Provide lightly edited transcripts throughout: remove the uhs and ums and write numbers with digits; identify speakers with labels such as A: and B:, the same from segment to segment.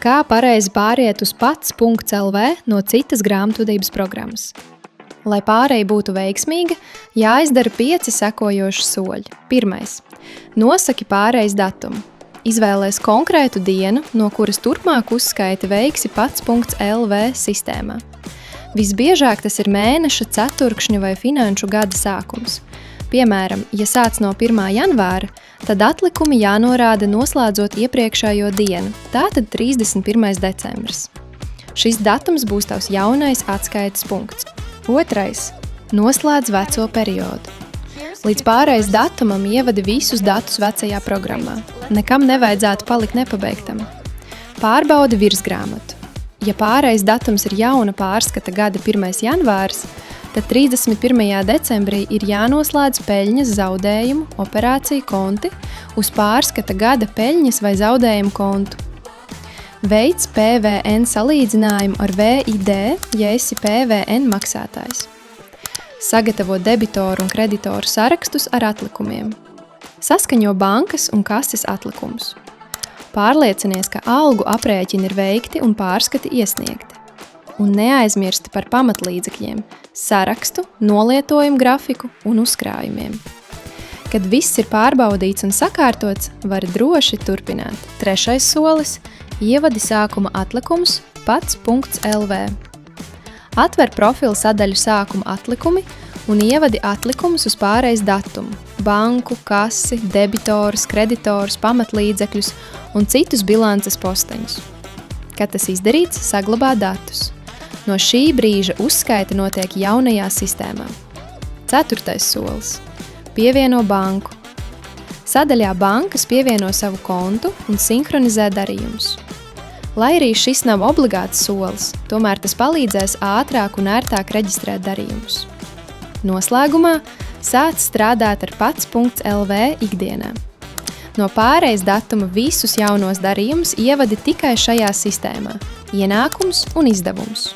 A: Kā pareizi pāriet uz pats.lv no citas grāmatvedības programmas? Lai pāreja būtu veiksmīga, jāizdara 5 sekojoši soļi. 1. Nosaki pārejas datumu. Izvēlēs konkrētu dienu, no kuras turpmāk uzskaiti veiksi pats.lv sistēmā. Visbiežāk tas ir mēneša, ceturkšņa vai finanšu gada sākums. Piemēram, ja sāc no 1. janvāra, tad atlikumi jānorāda noslēdzot iepriekšējo dienu, tātad 31. decembris. Šis datums būs tavs jaunais atskaites punkts. 2. Noslēdz veco periodu. Līdz pārejas datumam ievadi visus datus vecajā programmā. Nekam nevajadzētu palikt nepabeigtam. Pārbaudi virsgrāmatu. Ja pārejas datums ir jauna pārskata gada 1. janvārs, tad 31. decembrī ir jānoslēdz peļņas zaudējumu operāciju konti uz pārskata gada peļņas vai zaudējumu kontu. Veic PVN salīdzinājumu ar VID, ja esi PVN maksātājs. Sagatavo debitoru un kreditoru sarakstus ar atlikumiem. Saskaņo bankas un kases atlikumus. Pārliecinies, ka algu aprēķini ir veikti un pārskati iesniegti. Un neaizmirsti par pamatlīdzekļiem, sarakstu, nolietojumu grafiku un uzkrājumiem. Kad viss ir pārbaudīts un sakārtots, vari droši turpināt. 3. solis – ievadi sākuma atlikumus pats.lv. Atver profilu sadaļu sākuma atlikumi un ievadi atlikumus uz pārejas datumu, banku, kasi, debitorus, kreditorus, pamatlīdzekļus un citus bilances posteņus. Kad tas izdarīts, saglabā datus. No šī brīža uzskaita notiek jaunajā sistēmā. 4. solis – pievieno banku. Sadaļā bankas pievieno savu kontu un sinhronizē darījumus. Lai arī šis nav obligāts solis, tomēr tas palīdzēs ātrāk un ērtāk reģistrēt darījumus. Noslēgumā sāc strādāt ar pats.lv ikdienā. No pārejas datuma visus jaunos darījumus ievadi tikai šajā sistēmā – ienākums un izdevums.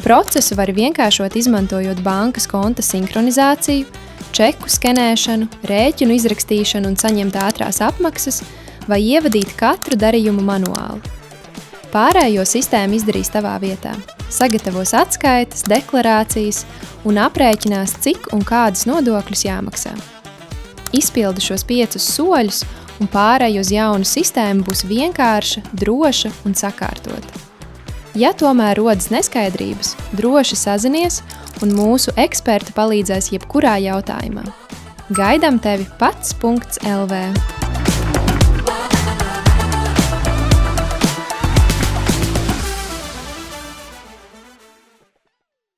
A: Procesu var vienkāršot izmantojot bankas konta sinhronizāciju, čeku skenēšanu, rēķinu izrakstīšanu un saņemt ātrās apmaksas vai ievadīt katru darījumu manuāli. Pārējo sistēma izdarīs tavā vietā, sagatavos atskaites, deklarācijas un aprēķinās, cik un kādus nodokļus jāmaksā. Izpildi šos 5 soļus un pārēj uz jaunu sistēmu būs vienkārša, droša un sakārtota. Ja tomēr rodas neskaidrības, droši sazinies un mūsu eksperti palīdzēs jebkurā jautājumā. Gaidām tevi pats.lv.